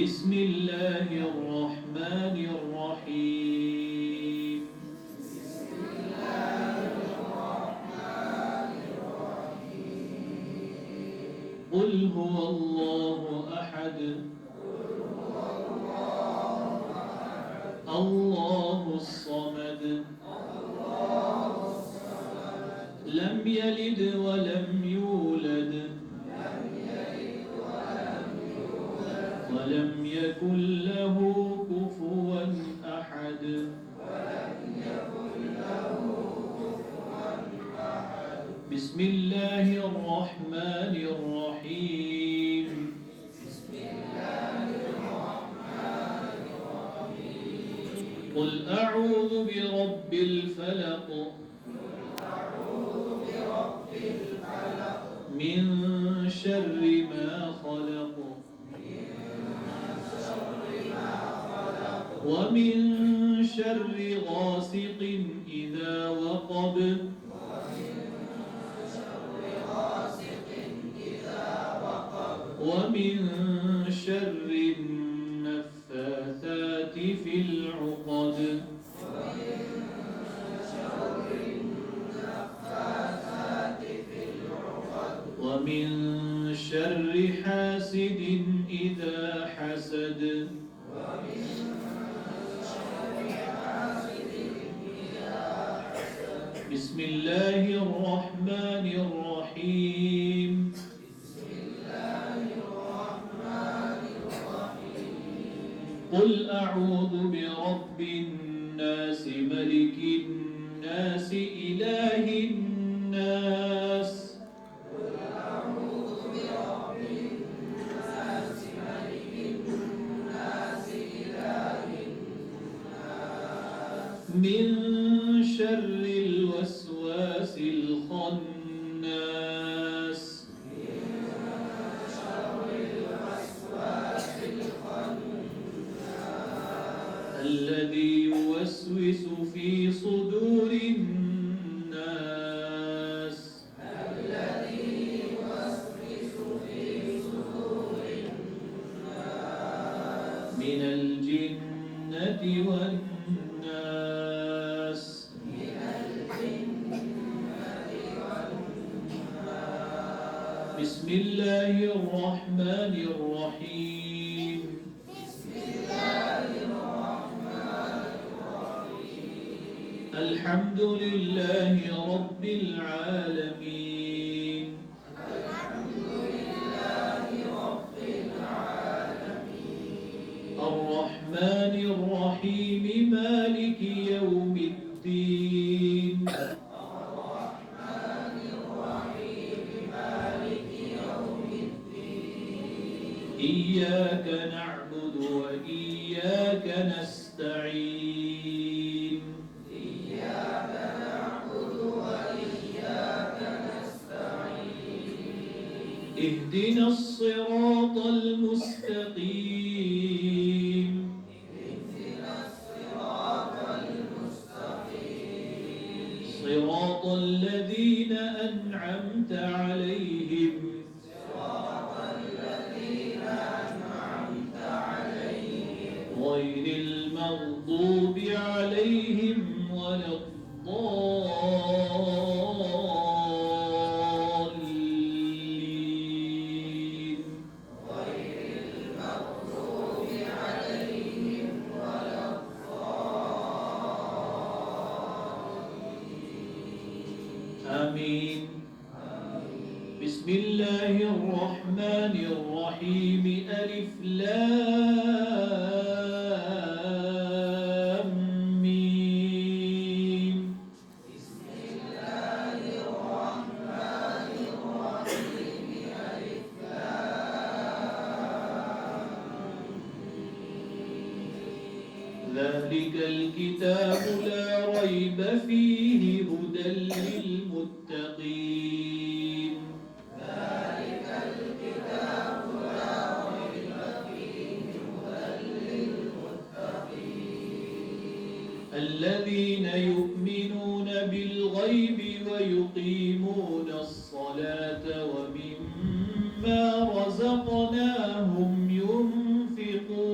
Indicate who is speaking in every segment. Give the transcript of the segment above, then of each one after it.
Speaker 1: بسم الله الرحمن الرحيم قل هو الله أحد الله الصمد لم يلد ولم يولد ولم يكن له كفوا أحد بسم الله الرحمن الرحيم قل أعوذ برب الفلق من شر ما خلق ومن شر غاسق إذا وقب ومن شر النفاثات في العقد ومن شر حاسد إذا حسد بسم الله الرحمن الرحيم قل أعوذ برب الناس ملك الناس إله الناس من شر الوسواس الخناس الذي يوسوس في صدور الناس من الجنة والناس بسم الله الرحمن الرحيم الحمد لله رب العالمين الرحمن الرحيم مالك يوم الدين إياك نعبد وإياك نستعين اهدنا الصراط المستقيم صراط الذين أنعمت عليهم غير المغضوب عليهم ولا الضالين آمين بسم الله الرحمن الرحيم ألف لام ميم ذلك الكتاب لا ريب فيه هدى للمتقين الذين يؤمنون بالغيب ويقيمون الصلاة ومما رزقناهم ينفقون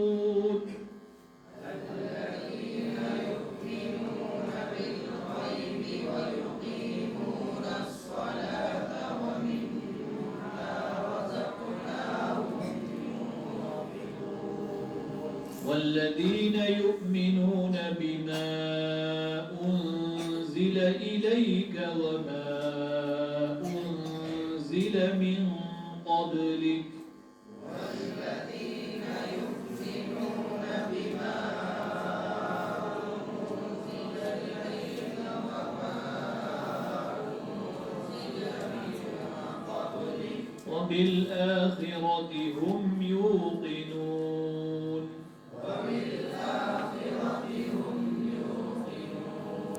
Speaker 1: والذين يؤمنون بما أنزل إليك وما أنزل من قبلك
Speaker 2: والذين يؤمنون بما أنزل إليك وما أنزل من قبلك
Speaker 1: وبالآخرة هم يوقنون
Speaker 2: وبالآخرة هم يوقنون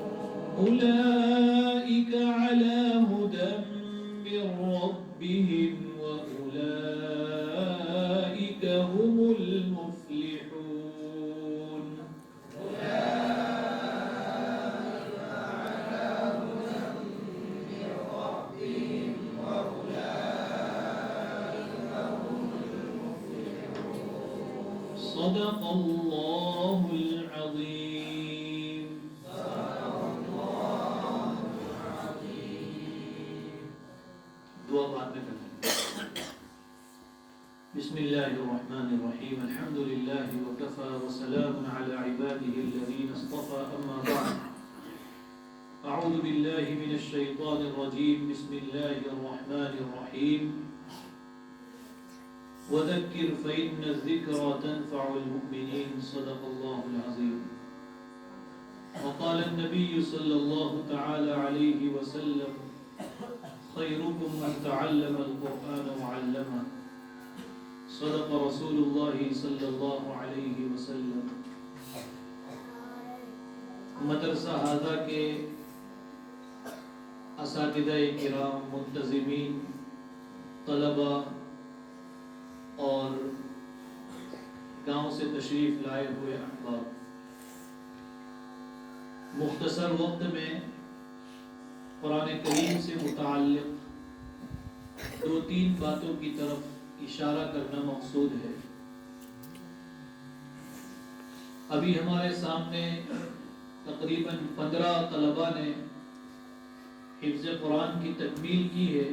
Speaker 1: أولئك على هدى من ربهم وأولئك هم المفلحون
Speaker 2: أولئك على هدى من ربهم وأولئك هم المفلحون
Speaker 1: صدق الله العظيم. دعا بعد میں کریں. بسم الله الرحمن الرحيم. الحمد لله وكفى وسلام على عباده الذين اصطفى. أما بعد. أعوذ بالله من الشيطان الرجيم. بسم الله الرحمن الرحيم. وذكر فإن الذكرى تنفع المؤمنين. صدق الله العظيم. وقال النبي صلى الله تعالى عليه وسلم خيركم من تعلم القرآن وعلمه. صدق رسول الله صلی اللہ علیہ وسلم. مدرسہ ہذا کے اساتذہ کرام، منتظمین، طلباء اور گاؤں سے تشریف لائے ہوئے احباب، مختصر وقت میں قرآن کریم سے متعلق دو تین باتوں کی طرف اشارہ کرنا مقصود ہے. ابھی ہمارے سامنے تقریباً 15 طلباء نے حفظ قرآن کی تکمیل کی ہے.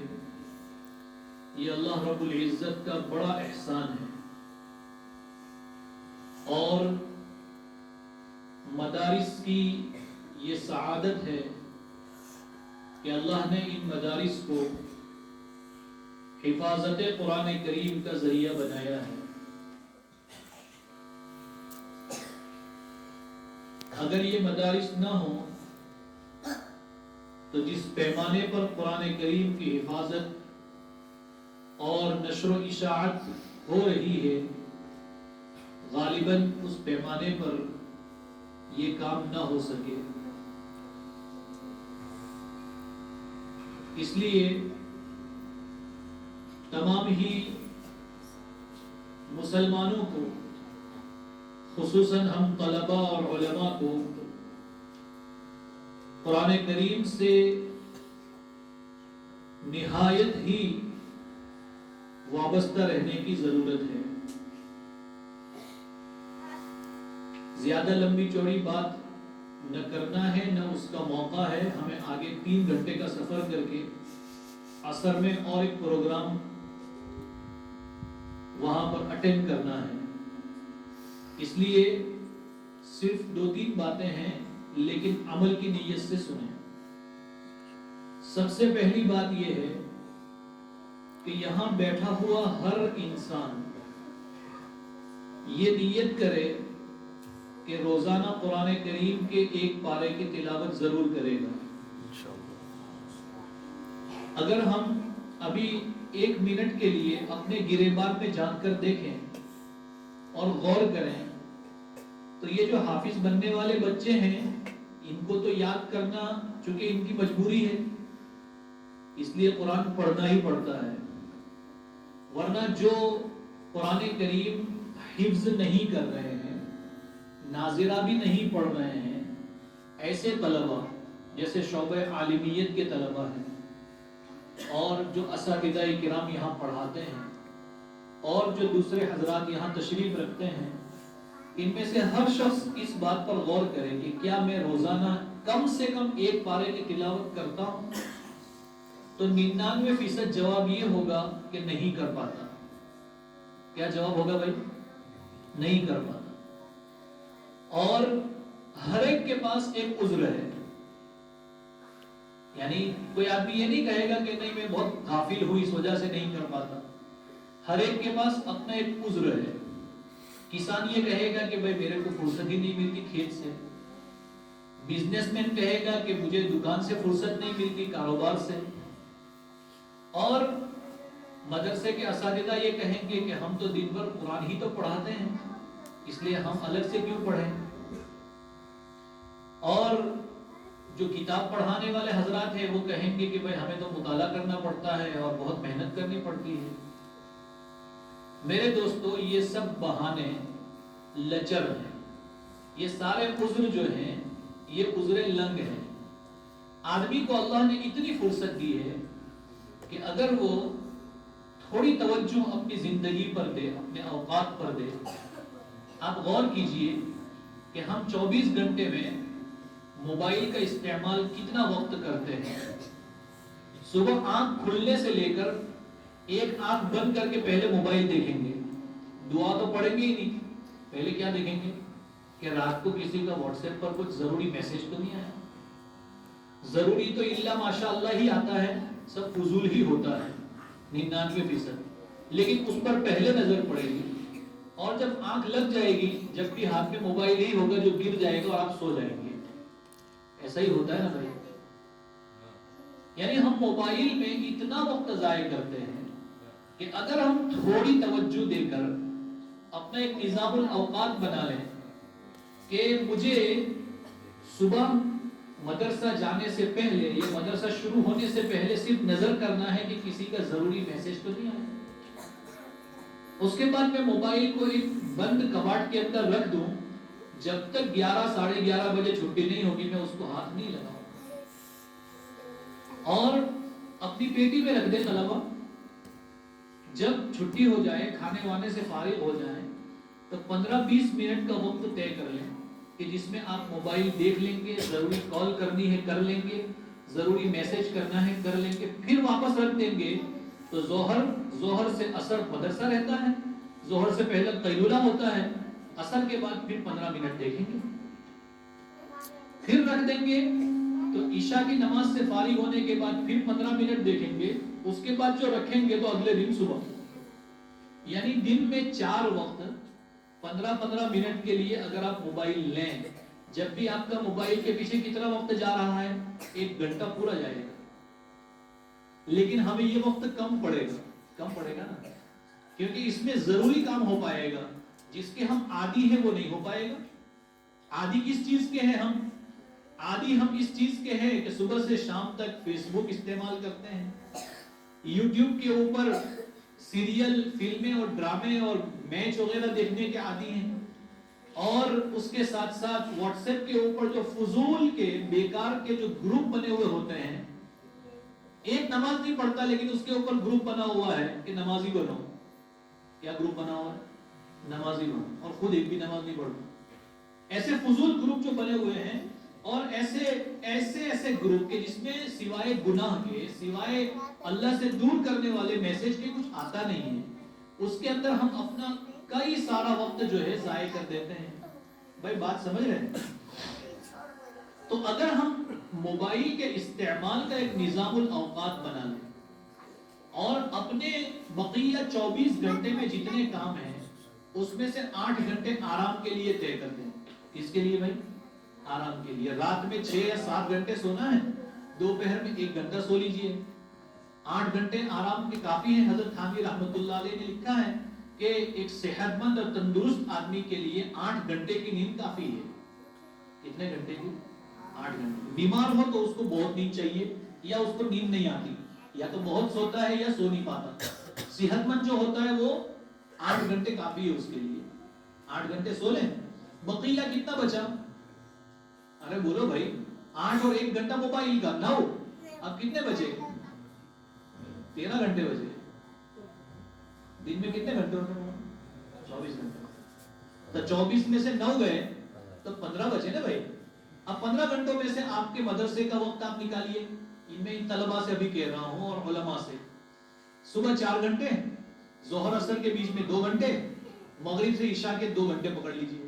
Speaker 1: یہ اللہ رب العزت کا بڑا احسان ہے، اور مدارس کی یہ سعادت ہے کہ اللہ نے ان مدارس کو حفاظت قرآن کریم کا ذریعہ بنایا ہے. اگر یہ مدارس نہ ہوں تو جس پیمانے پر قرآن کریم کی حفاظت اور نشر و اشاعت ہو رہی ہے، غالباً اس پیمانے پر یہ کام نہ ہو سکے. اس لیے تمام ہی مسلمانوں کو، خصوصاً ہم طلباء اور علماء کو قرآن کریم سے نہایت ہی وابستہ رہنے کی ضرورت ہے. زیادہ لمبی چوڑی بات نہ کرنا ہے، نہ اس کا موقع ہے. ہمیں آگے 3 گھنٹے کا سفر کر کے عصر میں اور ایک پروگرام وہاں پر اٹینڈ کرنا ہے. اس لیے صرف 2-3 باتیں ہیں، لیکن عمل کی نیت سے سنیں. سب سے پہلی بات یہ ہے کہ یہاں بیٹھا ہوا ہر انسان یہ نیت کرے کہ روزانہ قرآن کریم کے ایک پارے کی تلاوت ضرور کرے گا. اگر ہم ابھی 1 منٹ کے لیے اپنے گریبان میں جان کر دیکھیں اور غور کریں تو یہ جو حافظ بننے والے بچے ہیں، ان کو تو یاد کرنا چونکہ ان کی مجبوری ہے، اس لیے قرآن پڑھنا ہی پڑتا ہے. ورنہ جو قرآن کریم حفظ نہیں کر رہے ہیں، ناظرہ بھی نہیں پڑھ رہے ہیں، ایسے طلباء جیسے شعبہ عالمیت کے طلباء ہیں اور جو اساتذہ کرام یہاں پڑھاتے ہیں اور جو دوسرے حضرات یہاں تشریف رکھتے ہیں، ان میں سے ہر شخص اس بات پر غور کرے کہ کیا میں روزانہ کم سے کم 1 پارے کی تلاوت کرتا ہوں؟ تو 99% جواب یہ ہوگا کہ نہیں کر پاتا. کیا جواب ہوگا بھائی؟ نہیں کر پاتا. اور ہر ایک کے پاس ایک عذر ہے. یعنی کوئی آدمی یہ نہیں کہے گا کہ نہیں میں بہت غافل ہوں اس وجہ سے نہیں کر پاتا. ہر ایک کے پاس اپنا ایک عذر ہے. کسان یہ کہے گا کہ بھائی میرے کو فرصت ہی نہیں ملتی کھیت سے. بزنس مین کہے گا کہ مجھے دکان سے فرصت نہیں ملتی، کاروبار سے. اور مدرسے کے اساتذہ یہ کہیں گے کہ ہم تو دن بھر قرآن ہی تو پڑھاتے ہیں، اس لیے ہم الگ سے کیوں پڑھیں. اور جو کتاب پڑھانے والے حضرات ہیں وہ کہیں گے کہ بھائی ہمیں تو مطالعہ کرنا پڑتا ہے اور بہت محنت کرنی پڑتی ہے. میرے دوستو یہ سب بہانے لچر ہیں. یہ سارے عذر جو ہیں یہ عذر لنگ ہیں. آدمی کو اللہ نے اتنی فرصت دی ہے کہ اگر وہ تھوڑی توجہ اپنی زندگی پر دے، اپنے اوقات پر دے. آپ غور کیجئے کہ ہم 24 گھنٹے میں موبائل کا استعمال کتنا وقت کرتے ہیں. صبح آنکھ کھلنے سے لے کر ایک آنکھ بند کر کے پہلے موبائل دیکھیں گے. دعا تو پڑھیں گے ہی نہیں، پہلے کیا دیکھیں گے کہ رات کو کسی کا واٹس ایپ پر کچھ ضروری میسج تو نہیں آیا. ضروری تو الا ماشاء اللہ ہی آتا ہے، سب فضول ہی ہوتا ہے 99%. لیکن اس پر پہلے نظر پڑے گی. اور جب آنکھ لگ جائے گی، جب بھی ہاتھ میں موبائل ہی ہوگا جو گر جائے گا اور آپ سو جائیں گے. ایسا ہی ہوتا ہے نا بھائی. یعنی ہم موبائل میں اتنا وقت ضائع کرتے ہیں کہ اگر ہم تھوڑی توجہ دے کر اپنا ایک نظام الاوقات بنا لیں کہ مجھے صبح مدرسہ جانے سے پہلے یا مدرسہ شروع ہونے سے پہلے صرف نظر کرنا ہے کہ کسی کا ضروری میسج تو نہیں آیا. اس کے بعد میں موبائل کو ایک بند کباڑ کے اندر رکھ دوں. جب تک 11 ساڑھے 11 بجے چھٹی نہیں ہوگی میں اس کو ہاتھ نہیں لگاؤں. اور اپنی پیٹی میں رکھ دے طلبہ. جب چھٹی ہو جائے، کھانے وانے سے فارغ ہو جائیں تو 15-20 منٹ کا وقت طے کر لیں کہ جس میں آپ موبائل دیکھ لیں گے، ضروری کال کرنی ہے کر لیں گے، ضروری میسج کرنا ہے کر لیں گے، پھر واپس رکھ دیں گے. تو ظہر سے عصر مدرسہ رہتا ہے، ظہر سے پہلے قیلولہ ہوتا ہے، عصر کے بعد پھر 15 منٹ دیکھیں گے، پھر رکھ دیں گے. تو عشاء کی نماز سے فارغ ہونے کے بعد پھر 15 منٹ دیکھیں گے. اس کے بعد جو رکھیں گے تو اگلے دن صبح. یعنی دن میں 4 وقت 15-15 منٹ کے لیے اگر آپ موبائل لیں، جب بھی آپ کا موبائل کے پیچھے کتنا وقت جا رہا ہے؟ 1 گھنٹہ پورا جائے گا. لیکن ہمیں یہ وقت کم پڑے گا نا، کیونکہ اس میں ضروری کام ہو پائے گا. جس کے ہم عادی ہیں وہ نہیں ہو پائے گا. عادی کس چیز کے ہیں ہم؟ عادی ہم اس چیز کے ہیں کہ صبح سے شام تک فیس بک استعمال کرتے ہیں، یوٹیوب کے اوپر سیریل، فلمیں اور ڈرامے اور میچ وغیرہ دیکھنے کے عادی ہیں. اور اس کے ساتھ ساتھ واٹس ایپ کے اوپر جو فضول کے بیکار کے جو گروپ بنے ہوئے ہوتے ہیں. ایک نماز نہیں پڑھتا لیکن اس کے اوپر گروپ بنا ہوا ہے کہ نمازی بنو. کیا گروپ بنا ہوا ہے؟ نمازی بنو. اور خود ایک بھی نماز نہیں پڑھتا. ایسے فضول گروپ جو بنے ہوئے ہیں اور ایسے گروپ کے جس میں سوائے گناہ کے، سوائے اللہ سے دور کرنے والے میسج کے کچھ آتا نہیں ہے، اس کے اندر ہم اپنا کئی سارا وقت جو ہے ضائع کر دیتے ہیں. بھائی بات سمجھ رہے ہیں؟ تو اگر ہم موبائل کے استعمال کا ایک نظام الاوقات بنا لیں اور اپنے بقیہ 24 گھنٹے میں جتنے کام ہیں اس میں سے 8 گھنٹے آرام کے لیے طے کر دیں. کس کے لیے بھائی؟ آرام کے لیے. رات میں 6 یا 7 گھنٹے سونا ہے، دوپہر میں 1 گھنٹہ سو لیجئے. 8 گھنٹے آرام کے کافی ہیں. حضرت تھانوی رحمۃ اللہ علیہ نے لکھا ہے کہ ایک صحت مند اور تندرست آدمی کے لیے 8 گھنٹے کی نیند کافی ہے. کتنے گھنٹے کی؟ 8 گھنٹے. بیمار ہو تو اس کو بہت نیند چاہیے، یا اس کو نیند نہیں آتی، یا تو بہت سوتا ہے یا سو نہیں پاتا. صحت مند جو ہوتا ہے وہ 8 گھنٹے کافی ہے اس کے لیے. 8 گھنٹے سو لیں. بقیہ کتنا بچا؟ ارے بولو بھائی. 8 اور 1 گھنٹہ موبائل کا 9. اب کتنے بچے؟ 13 گھنٹے بچے. دن میں کتنے گھنٹے ہوتے ہیں؟ 24 گھنٹے. تو 24 میں سے 9 گئے تو 15 بچے نا بھائی. اب 15 گھنٹوں میں سے آپ کے مدرسے کا وقت آپ نکالیے. میں ان طلباء سے ابھی کہہ رہا ہوں اور علماء سے. صبح 4 گھنٹے، ظہر اثر کے بیچ میں 2 گھنٹے، مغرب سے عشاء کے 2 گھنٹے پکڑ لیجیے.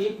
Speaker 1: 1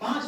Speaker 1: 5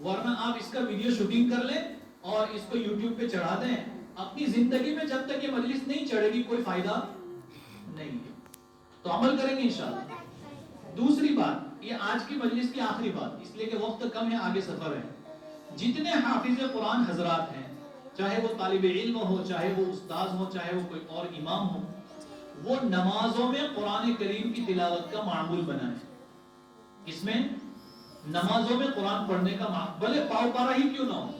Speaker 1: ورنہ آپ اس کا ویڈیو شوٹنگ کر لیں اور اس کو یوٹیوب پہ چڑھا دیں، اپنی زندگی میں جب تک یہ مجلس نہیں چڑھے گی کوئی فائدہ نہیں ہے۔ تو عمل کریں گے انشاءاللہ۔ دوسری بات، یہ آج کی مجلس کی آخری بات، اس لیے کہ وقت کم ہے، آگے سفر ہے۔ جتنے حافظ قرآن حضرات ہیں، چاہے وہ طالب علم ہو، چاہے وہ استاذ ہو، چاہے وہ کوئی اور امام ہو، وہ نمازوں میں قرآن کریم کی تلاوت کا معمول بنائیں۔ اس میں نمازوں میں قرآن پڑھنے کا معمول، بھلے پاؤ پارا ہی کیوں نہ ہو،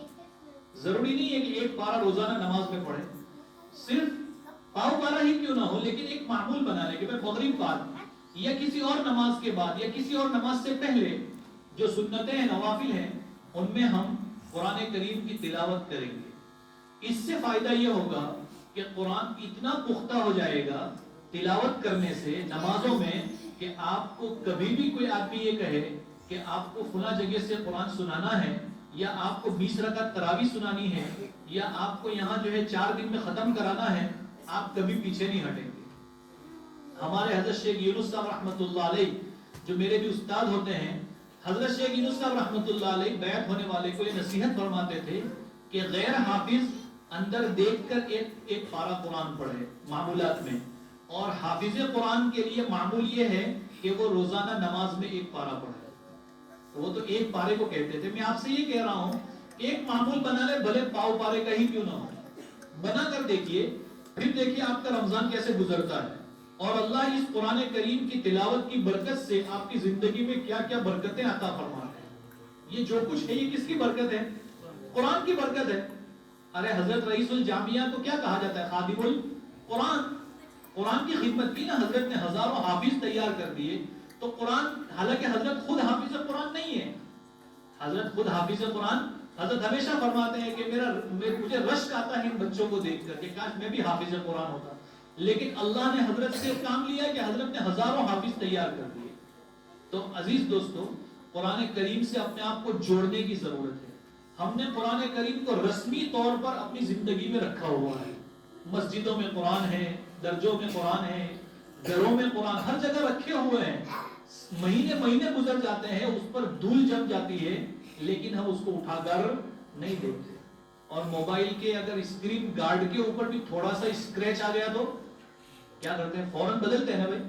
Speaker 1: ضروری نہیں ہے کہ ایک پارا روزانہ نماز میں پڑھے، صرف پاؤ پارا ہی کیوں نہ ہو، لیکن ایک معمول بنا لے کہ میں مغرب بعد یا کسی اور نماز کے بعد یا کسی اور نماز سے پہلے جو سنتیں ہیں، نوافل ہیں، ان میں ہم قرآن کریم کی تلاوت کریں گے۔ اس سے فائدہ یہ ہوگا کہ قرآن اتنا پختہ ہو جائے گا تلاوت کرنے سے نمازوں میں کہ آپ کو کبھی بھی کوئی آدمی یہ کہے کہ آپ کو فلاں جگہ سے قرآن سنانا ہے یا آپ کو 20 رکعت تراویح سنانی ہے یا آپ کو یہاں جو ہے 4 دن میں ختم کرانا ہے، آپ کبھی پیچھے نہیں ہٹیں گے۔ ہمارے حضرت شیخ یونس صاحب رحمۃ اللہ علیہ جو میرے بھی استاد ہوتے ہیں، حضرت شیخ یونس صاحب رحمۃ اللہ علیہ بیعت ہونے والے کو یہ نصیحت فرماتے تھے کہ غیر حافظ اندر دیکھ کر ایک پارہ قرآن پڑھے معمولات میں، اور حافظ قرآن کے لیے معمول یہ ہے کہ وہ روزانہ نماز میں ایک پارہ پڑھے۔ تو وہ تو ایک پارے کو کہتے تھے، میں آپ سے یہ کہہ رہا ہوں کہ ایک معمول بنا لے، بھلے پاؤ پارے کا ہی کیوں نہ ہو، بنا کر دیکھیے، پھر دیکھیے آپ کا رمضان کیسے گزرتا ہے، اور اللہ اس قرآن کریم کی تلاوت کی برکت سے آپ کی زندگی میں کیا کیا برکتیں عطا فرماتے ہیں۔ یہ جو کچھ ہے یہ کس کی برکت ہے؟ قرآن کی برکت ہے۔ ارے حضرت رئیس الجامعہ کو کیا کہا جاتا ہے؟ خادم القرآن۔ قرآن کی خدمت کی نا حضرت نے، ہزاروں حافظ تیار کر دیے۔ تو قرآن، حالانکہ حضرت خود حافظ قرآن نہیں ہے، حضرت خود حافظ قرآن، حضرت ہمیشہ فرماتے ہیں کہ مجھے رشک آتا ہے ان بچوں کو دیکھ کر کہ کاش میں بھی حافظ قرآن ہوتا، لیکن اللہ نے حضرت سے کام لیا کہ حضرت نے ہزاروں حافظ تیار کر دیے۔ تو عزیز دوستو، قرآن کریم سے اپنے آپ کو جوڑنے کی ضرورت ہے۔ ہم نے قرآن کریم کو رسمی طور پر اپنی زندگی میں رکھا ہوا ہے، مسجدوں میں قرآن ہے، درجوں میں قرآن ہے، گھروں میں قرآن ہر جگہ رکھے ہوئے ہیں، مہینے مہینے گزر جاتے ہیں، اس پر دھول جم جاتی ہے، لیکن ہم اس کو اٹھا کر نہیں دیکھتے۔ اور موبائل کے اگر اسکرین گارڈ کے اوپر بھی تھوڑا سا اسکریچ آ گیا تو کیا کرتے ہیں؟ فوراً بدلتے ہیں نا بھائی،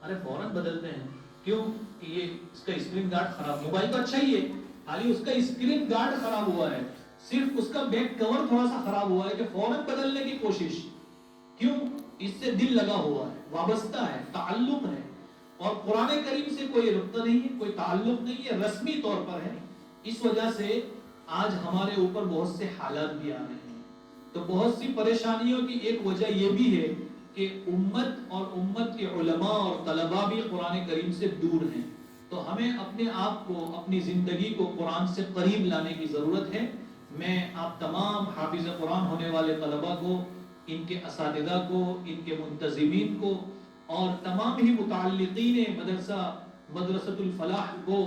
Speaker 1: ارے فوراً بدلتے ہیں، کیوں کہ یہ اس کا اسکرین گارڈ خراب، موبائل تو اچھا ہی ہے، خالی اس کا اسکرین گارڈ خراب ہوا ہے، صرف اس کا بیک کور تھوڑا سا خراب ہوا ہے کہ فوراً بدلنے کی کوشش، کیوں؟ اس سے دل لگا ہوا ہے، وابستہ ہے، تعلق ہے۔ اور قرآن کریم سے کوئی ربط نہیں ہے، کوئی تعلق نہیں ہے، رسمی طور پر ہے۔ اس وجہ سے آج ہمارے اوپر بہت سے حالات بھی آ رہے ہیں۔ تو بہت سی پریشانیوں کی ایک وجہ یہ بھی ہے کہ امت اور امت کے علماء اور طلباء بھی قرآن کریم سے دور ہیں۔ تو ہمیں اپنے آپ کو، اپنی زندگی کو قرآن سے قریب لانے کی ضرورت ہے۔ میں آپ تمام حافظ قرآن ہونے والے طلباء کو، ان کے اساتذہ کو، ان کے منتظمین کو اور تمام ہی متعلقین مدرسۃ الفلاح کو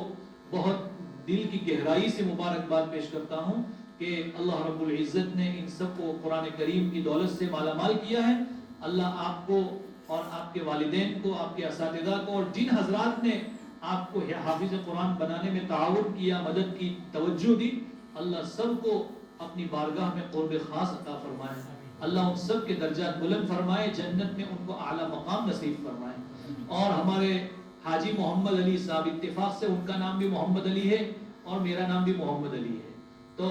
Speaker 1: بہت دل کی گہرائی سے مبارکباد پیش کرتا ہوں کہ اللہ رب العزت نے ان سب کو قرآن کریم کی دولت سے مالا مال کیا ہے۔ اللہ آپ کو اور آپ کے والدین کو، آپ کے اساتذہ کو، اور جن حضرات نے آپ کو حافظ قرآن بنانے میں تعاون کیا، مدد کی، توجہ دی، اللہ سب کو اپنی بارگاہ میں قرب خاص عطا فرمائے۔ اللہ ان سب کے درجات بلند فرمائے، جنت میں ان کو اعلیٰ مقام نصیب فرمائے۔ اور ہمارے حاجی محمد علی صاحب، اتفاق سے ان کا نام بھی محمد علی ہے اور میرا نام بھی محمد علی ہے، تو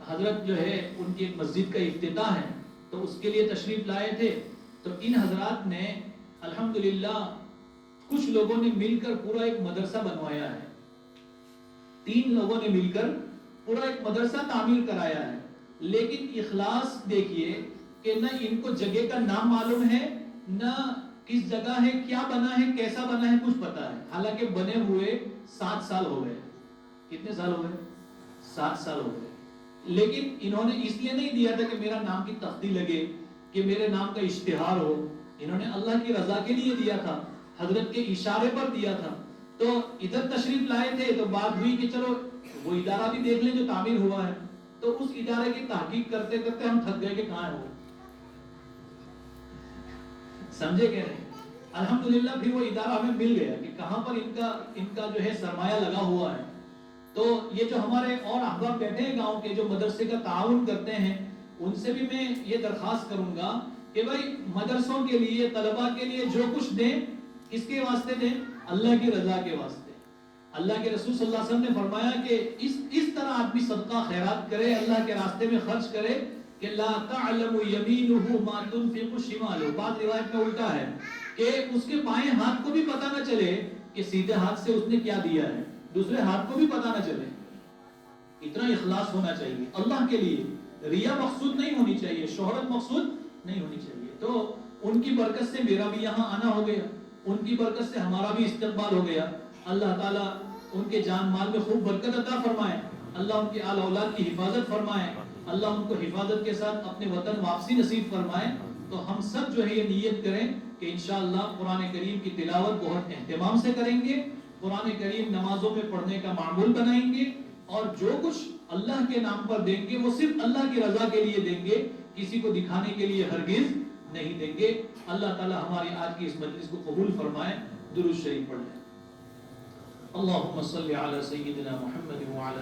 Speaker 1: حضرت جو ہے ان کی ایک مسجد کا افتتاح ہے، تو اس کے لیے تشریف لائے تھے۔ تو ان حضرات نے الحمدللہ کچھ لوگوں نے مل کر پورا ایک مدرسہ بنوایا ہے، 3 لوگوں نے مل کر پورا ایک مدرسہ تعمیر کرایا ہے، لیکن اخلاص دیکھیے کہ نہ ان کو جگہ کا نام معلوم ہے، نہ کس جگہ ہے، کیا بنا ہے، کیسا بنا ہے، کچھ پتا ہے، حالانکہ بنے ہوئے 7 سال ہو گئے۔ کتنے سال ہو گئے؟ 7 سال ہو گئے۔ لیکن انہوں نے اس لیے نہیں دیا تھا کہ میرا نام کی تختی لگے، کہ میرے نام کا اشتہار ہو، انہوں نے اللہ کی رضا کے لیے دیا تھا، حضرت کے اشارے پر دیا تھا۔ تو ادھر تشریف لائے تھے تو بات ہوئی کہ چلو وہ ادارہ بھی دیکھ لیں جو تعمیر ہوا ہے، تو اس ادارے کی تحقیق کرتے کرتے ہم تھک گئے کہ کہاں ہے وہ، سمجھے کہ نہیں؟ الحمدللہ پھر وہ ادارہ ہمیں مل گیا کہ کہاں پر ان کا جو ہے سرمایہ لگا ہوا ہے۔ تو یہ جو ہمارے اور احباب بیٹھے ہیں گاؤں کے جو مدرسے کا تعاون کرتے ہیں، ان سے بھی میں یہ درخواست کروں گا کہ بھائی مدرسوں کے لیے، طلباء کے لیے جو کچھ دیں، کس کے واسطے دیں؟ اللہ کی رضا کے واسطے۔ اللہ کے رسول صلی اللہ علیہ وسلم نے فرمایا کہ اس طرح آدمی صدقہ خیرات کرے، اللہ کے راستے میں خرچ کرے کہ لا تعلم یمینہ ما تنفق شمالہ۔ بعض روایت میں الٹا ہے کہ اس کے بائیں ہاتھ کو بھی پتہ نہ چلے کہ سیدھے ہاتھ سے اس نے کیا دیا ہے، دوسرے ہاتھ کو بھی پتہ نہ چلے۔ اتنا اخلاص ہونا چاہیے اللہ کے لیے، ریا مقصود نہیں ہونی چاہیے، شہرت مقصود نہیں ہونی چاہیے۔ تو ان کی برکت سے میرا بھی یہاں آنا ہو گیا، ان کی برکت سے ہمارا بھی استقبال ہو گیا۔ اللہ تعالیٰ ان کے جان مال میں خوب برکت عطا فرمائے، اللہ ان کے آل اولاد کی حفاظت فرمائے، اللہ ان کو حفاظت کے ساتھ اپنے وطن واپسی نصیب فرمائے۔ تو ہم سب جو ہے یہ نیت کریں کہ انشاءاللہ قرآن کریم کی تلاوت بہت اہتمام سے کریں گے، قرآن کریم نمازوں میں پڑھنے کا معمول بنائیں گے، اور جو کچھ اللہ کے نام پر دیں گے وہ صرف اللہ کی رضا کے لیے دیں گے، کسی کو دکھانے کے لیے ہرگز نہیں دیں گے۔ اللہ تعالی ہماری آج کی اس مجلس کو قبول فرمائے۔ درود شریف پڑھ لیں۔ اللہم صلی علی سیدنا محمد وعلی